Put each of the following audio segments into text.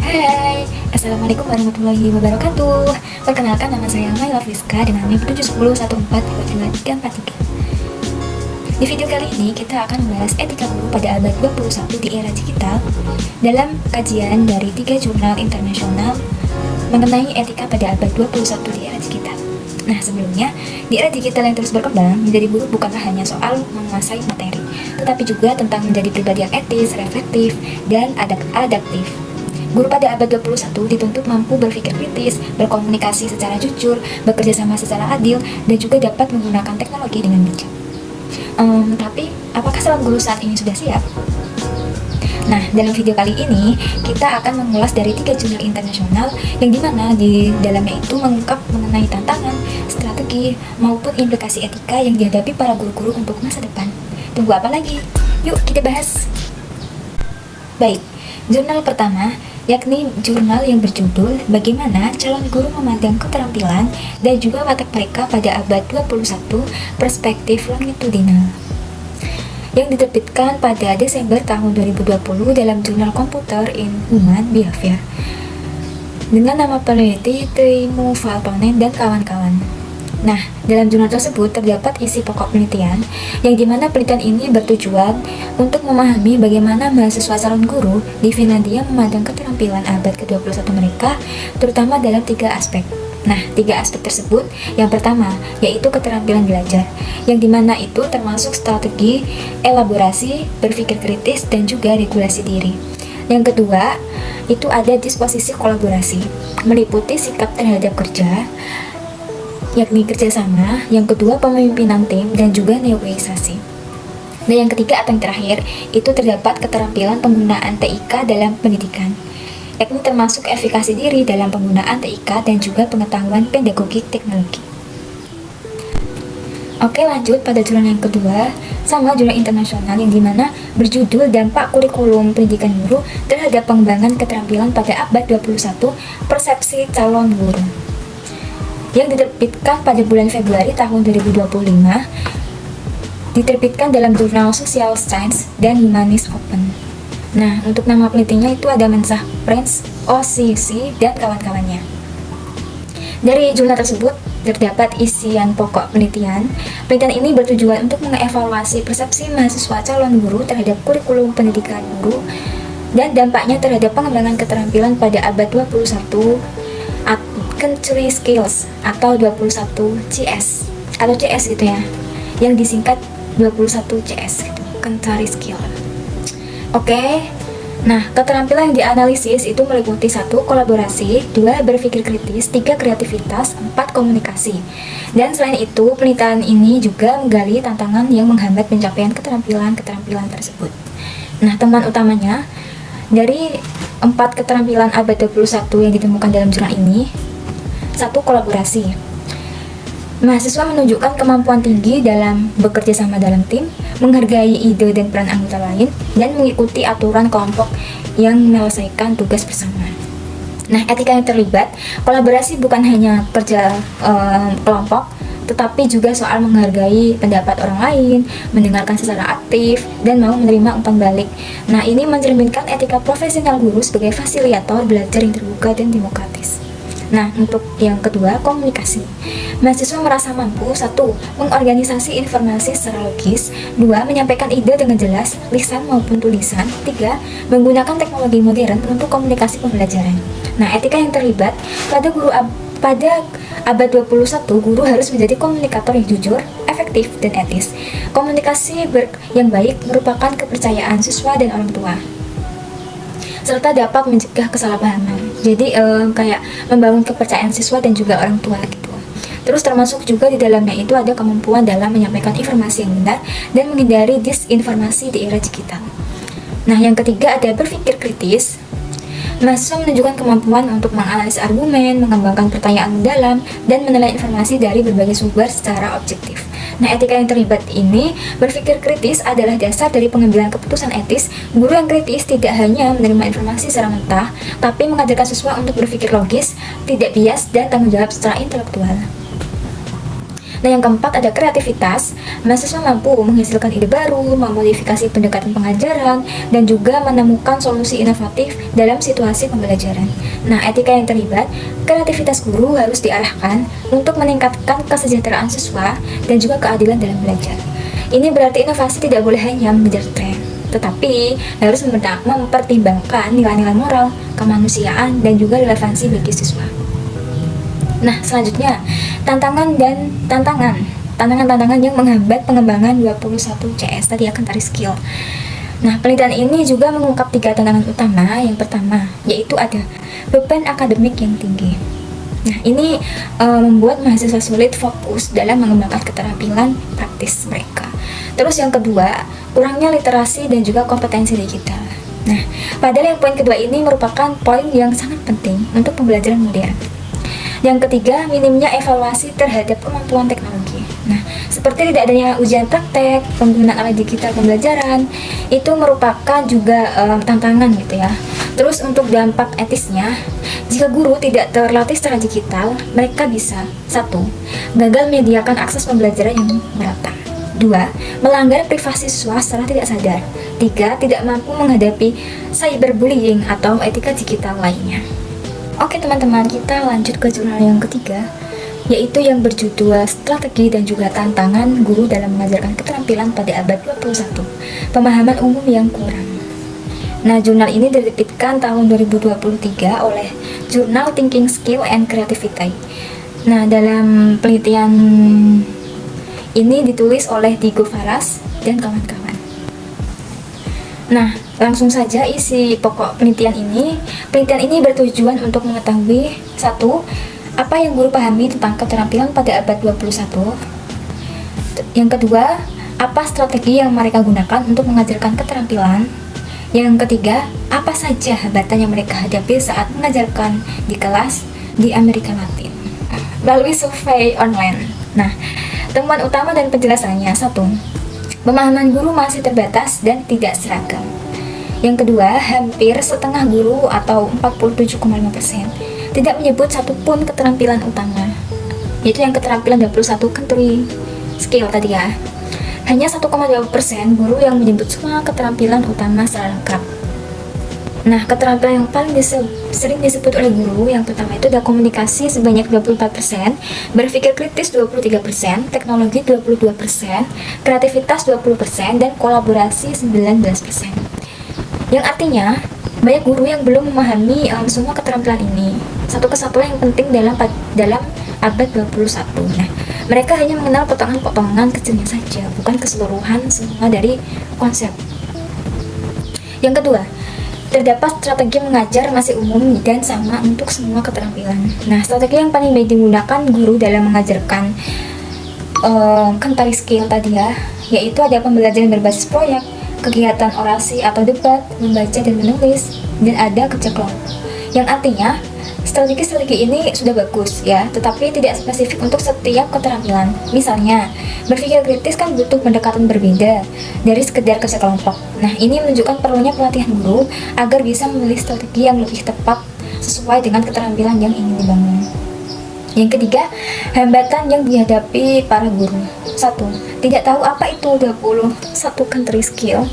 Hai, Assalamualaikum warahmatullahi wabarakatuh. Perkenalkan, nama saya Maila Friska dengan NIM 71014222343. Di video kali ini kita akan membahas etika guru pada abad 21 di era digital dalam kajian dari 3 jurnal internasional mengenai etika pada abad 21 di era digital. Nah, sebelumnya, di era digital yang terus berkembang, menjadi guru bukanlah hanya soal menguasai materi, tetapi juga tentang menjadi pribadi yang etis, reflektif, dan adaptif. Guru pada abad 21 dituntut mampu berpikir kritis, berkomunikasi secara jujur, bekerja sama secara adil, dan juga dapat menggunakan teknologi dengan bijak. Tapi, apakah calon guru saat ini sudah siap? Nah, dalam video kali ini, kita akan mengulas dari 3 jurnal internasional yang dimana di dalamnya itu mengungkap mengenai tantangan, strategi, maupun implikasi etika yang dihadapi para guru-guru untuk masa depan. Tunggu apa lagi? Yuk, kita bahas! Baik, jurnal pertama yakni jurnal yang berjudul Bagaimana Calon Guru Memandang Keterampilan dan juga Watak Mereka pada Abad 21 Perspektif Longitudinal, yang diterbitkan pada Desember tahun 2020 dalam jurnal Computer in Human Behavior dengan nama peneliti Teemu Valtonen dan kawan-kawan. Nah, dalam jurnal tersebut terdapat isi pokok penelitian yang dimana penelitian ini bertujuan untuk memahami bagaimana mahasiswa calon guru di Finlandia memandang keterampilan abad ke-21 mereka, terutama dalam 3 aspek. Nah, 3 aspek tersebut, yang pertama yaitu keterampilan belajar, yang dimana itu termasuk strategi, elaborasi, berpikir kritis, dan juga regulasi diri. Yang kedua, itu ada disposisi kolaborasi, meliputi sikap terhadap kerja, yakni kerjasama. Yang kedua, pemimpinan tim, dan juga negosiasi. Dan yang ketiga atau yang terakhir, itu terdapat keterampilan penggunaan TIK dalam pendidikan, yakni termasuk efikasi diri dalam penggunaan TIK dan juga pengetahuan pedagogik teknologi. Oke, lanjut pada jurnal yang kedua, sama jurnal internasional yang dimana berjudul Dampak Kurikulum Pendidikan Guru terhadap Pengembangan Keterampilan pada Abad 21 Persepsi Calon Guru, yang diterbitkan pada bulan Februari tahun 2025, diterbitkan dalam jurnal Social Science dan Humanist Open. Nah, untuk nama penelitinya itu ada Mensah Prince, OCC, dan kawan-kawannya. Dari jurnal tersebut terdapat isian pokok penelitian. Penelitian ini bertujuan untuk mengevaluasi persepsi mahasiswa calon guru terhadap kurikulum pendidikan guru dan dampaknya terhadap pengembangan keterampilan pada abad 21 Century Skills atau 21 CS atau CS gitu ya, yang disingkat 21 CS gitu, Century Skill. Oke. Nah, keterampilan yang dianalisis itu meliputi 1. Kolaborasi, 2. Berpikir kritis, 3. Kreativitas, 4. Komunikasi. Dan selain itu, penelitian ini juga menggali tantangan yang menghambat pencapaian keterampilan tersebut. Nah, temuan utamanya dari 4 keterampilan abad 21 yang ditemukan dalam jurnal ini: 1. Kolaborasi. Mahasiswa menunjukkan kemampuan tinggi dalam bekerja sama dalam tim, menghargai ide dan peran anggota lain, dan mengikuti aturan kelompok yang menyelesaikan tugas bersama. Nah, etika yang terlibat, kolaborasi bukan hanya kerja kelompok, tetapi juga soal menghargai pendapat orang lain, mendengarkan secara aktif, dan mau menerima umpan balik. Nah, ini mencerminkan etika profesional guru sebagai fasilitator belajar yang terbuka dan demokratis. Nah, untuk yang kedua, komunikasi. Mahasiswa merasa mampu 1. Mengorganisasi informasi secara logis, 2. Menyampaikan ide dengan jelas, lisan maupun tulisan, 3. Menggunakan teknologi modern untuk komunikasi pembelajaran. Nah, etika yang terlibat pada abad 21, guru harus menjadi komunikator yang jujur, efektif, dan etis. Komunikasi yang baik merupakan kepercayaan siswa dan orang tua, serta dapat mencegah kesalahpahaman. Jadi kayak membangun kepercayaan siswa dan juga orang tua gitu. Terus termasuk juga di dalamnya itu ada kemampuan dalam menyampaikan informasi yang benar dan menghindari disinformasi di era digital. Nah, yang ketiga ada berpikir kritis. Mahasiswa menunjukkan kemampuan untuk menganalisis argumen, mengembangkan pertanyaan mendalam, dan menilai informasi dari berbagai sumber secara objektif. Nah, etika yang terlibat ini, berpikir kritis adalah dasar dari pengambilan keputusan etis. Guru yang kritis tidak hanya menerima informasi secara mentah, tapi mengajarkan siswa untuk berpikir logis, tidak bias, dan tanggung jawab secara intelektual. Nah, yang keempat ada kreativitas. Mahasiswa mampu menghasilkan ide baru, memodifikasi pendekatan pengajaran, dan juga menemukan solusi inovatif dalam situasi pembelajaran. Nah, etika yang terlibat, kreativitas guru harus diarahkan untuk meningkatkan kesejahteraan siswa dan juga keadilan dalam belajar. Ini berarti inovasi tidak boleh hanya mengejar tren, tetapi harus mempertimbangkan nilai-nilai moral, kemanusiaan, dan juga relevansi bagi siswa. Nah, selanjutnya, tantangan yang menghambat pengembangan 21 CS tadi akan tarik skill. Nah, penelitian ini juga mengungkap 3 tantangan utama. Yang pertama, yaitu ada beban akademik yang tinggi. Nah, ini membuat mahasiswa sulit fokus dalam mengembangkan keterampilan praktis mereka. Terus yang kedua, kurangnya literasi dan juga kompetensi digital. Nah, padahal yang poin kedua ini merupakan poin yang sangat penting untuk pembelajaran modern. Yang ketiga, minimnya evaluasi terhadap kemampuan teknologi. Nah, seperti tidak adanya ujian praktek, penggunaan alat digital pembelajaran, itu merupakan juga tantangan gitu ya. Terus untuk dampak etisnya, jika guru tidak terlatih secara digital, mereka bisa 1. Gagal menyediakan akses pembelajaran yang merata. 2. Melanggar privasi siswa secara tidak sadar. 3. Tidak mampu menghadapi cyberbullying atau etika digital lainnya. Oke teman-teman, kita lanjut ke jurnal yang ketiga, yaitu yang berjudul Strategi dan juga Tantangan Guru dalam Mengajarkan Keterampilan pada Abad 21, Pemahaman Umum yang Kurang. Nah, jurnal ini diterbitkan tahun 2023 oleh Jurnal Thinking Skill and Creativity. Nah, dalam penelitian ini ditulis oleh Diego Faras dan kawan-kawan. Nah, langsung saja isi pokok penelitian ini. Penelitian ini bertujuan untuk mengetahui 1. Apa yang guru pahami tentang keterampilan pada abad 21. Yang kedua, apa strategi yang mereka gunakan untuk mengajarkan keterampilan. Yang ketiga, apa saja hambatan yang mereka hadapi saat mengajarkan di kelas di Amerika Latin melalui survei online. Nah, temuan utama dan penjelasannya. 1. Pemahaman guru masih terbatas dan tidak seragam. Yang kedua, hampir setengah guru atau 47,5% tidak menyebut satupun keterampilan utama, yaitu yang keterampilan 21 country skill tadi ya. Hanya 1,2% guru yang menyebut semua keterampilan utama secara lengkap. Nah, keterampilan yang paling sering disebut oleh guru yang pertama itu ada komunikasi sebanyak 24%, berpikir kritis 23%, teknologi 22%, kreativitas 20%, dan kolaborasi 19%. Yang artinya, banyak guru yang belum memahami semua keterampilan ini. Satu kesatuan yang penting dalam abad 21. Nah, mereka hanya mengenal potongan-potongan kecilnya saja, bukan keseluruhan semua dari konsep. Yang kedua, terdapat strategi mengajar masih umum dan sama untuk semua keterampilan. Nah, strategi yang paling baik digunakan guru dalam mengajarkan country skill tadi ya, yaitu ada pembelajaran berbasis proyek, kegiatan orasi atau debat, membaca dan menulis, dan ada kerja kelompok. Yang artinya, strategi-strategi ini sudah bagus ya, tetapi tidak spesifik untuk setiap keterampilan. Misalnya, berpikir kritis kan butuh pendekatan berbeda dari sekedar kerja kelompok. Nah, ini menunjukkan perlunya pelatihan guru agar bisa memilih strategi yang lebih tepat sesuai dengan keterampilan yang ingin dibangun. Yang ketiga, hambatan yang dihadapi para guru. 1. Tidak tahu apa itu 21 country skill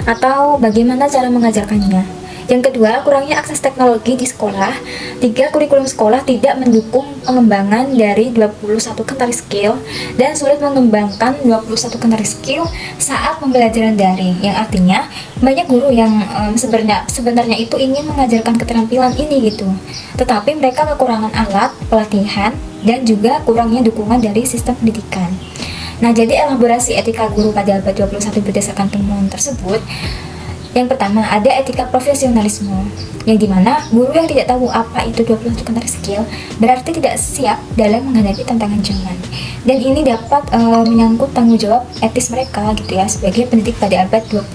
atau bagaimana cara mengajarkannya. Yang kedua, kurangnya akses teknologi di sekolah. 3. Kurikulum sekolah tidak mendukung pengembangan dari 21 country skill dan sulit mengembangkan 21 country skill saat pembelajaran daring. Yang artinya, banyak guru yang sebenarnya itu ingin mengajarkan keterampilan ini gitu, tetapi mereka kekurangan alat, pelatihan, dan juga kurangnya dukungan dari sistem pendidikan. Nah, jadi elaborasi etika guru pada abad 21 berdasarkan temuan tersebut. Yang pertama, ada etika profesionalisme, yang dimana guru yang tidak tahu apa itu 21 country skill berarti tidak siap dalam menghadapi tantangan zaman. Dan ini dapat menyangkut tanggung jawab etis mereka gitu ya, sebagai pendidik pada abad 21.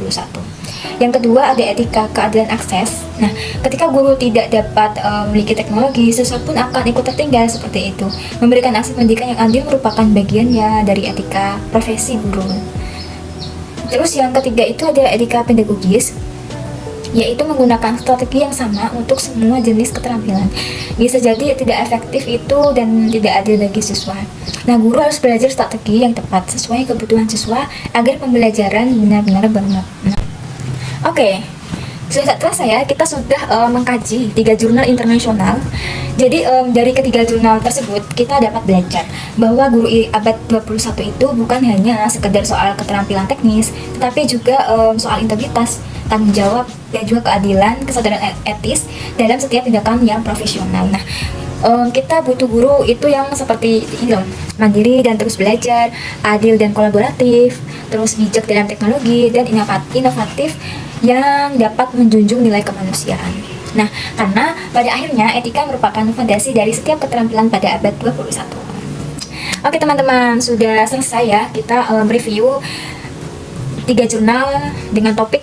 Yang kedua, ada etika keadilan akses. Nah, ketika guru tidak dapat memiliki teknologi, siswa pun akan ikut tertinggal seperti itu. Memberikan akses pendidikan yang adil merupakan bagian ya dari etika profesi guru. Terus yang ketiga itu ada etika pedagogis. yaitu menggunakan strategi yang sama untuk semua jenis keterampilan. Bisa jadi tidak efektif itu dan tidak adil bagi siswa. Nah, guru harus belajar strategi yang tepat sesuai kebutuhan siswa agar pembelajaran benar-benar bermakna. Oke, sudah terasa ya, kita sudah mengkaji 3 jurnal internasional. Jadi dari ketiga jurnal tersebut kita dapat belajar bahwa guru abad 21 itu bukan hanya sekedar soal keterampilan teknis, tetapi juga soal integritas, tanggung jawab, dan juga keadilan, kesadaran etis dalam setiap tindakan yang profesional. Nah, kita butuh guru itu yang seperti ini loh, mandiri dan terus belajar, adil dan kolaboratif, terus bijak dalam teknologi, dan inovatif yang dapat menjunjung nilai kemanusiaan. Nah, karena pada akhirnya etika merupakan fondasi dari setiap keterampilan pada abad 21. Oke teman-teman, sudah selesai ya kita review 3 jurnal dengan topik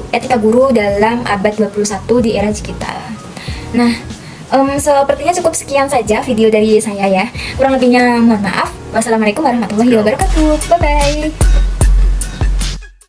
etika guru dalam abad 21 di era digital. Nah, sepertinya cukup sekian saja video dari saya ya. Kurang lebihnya mohon maaf. Wassalamualaikum warahmatullahi wabarakatuh. Bye-bye.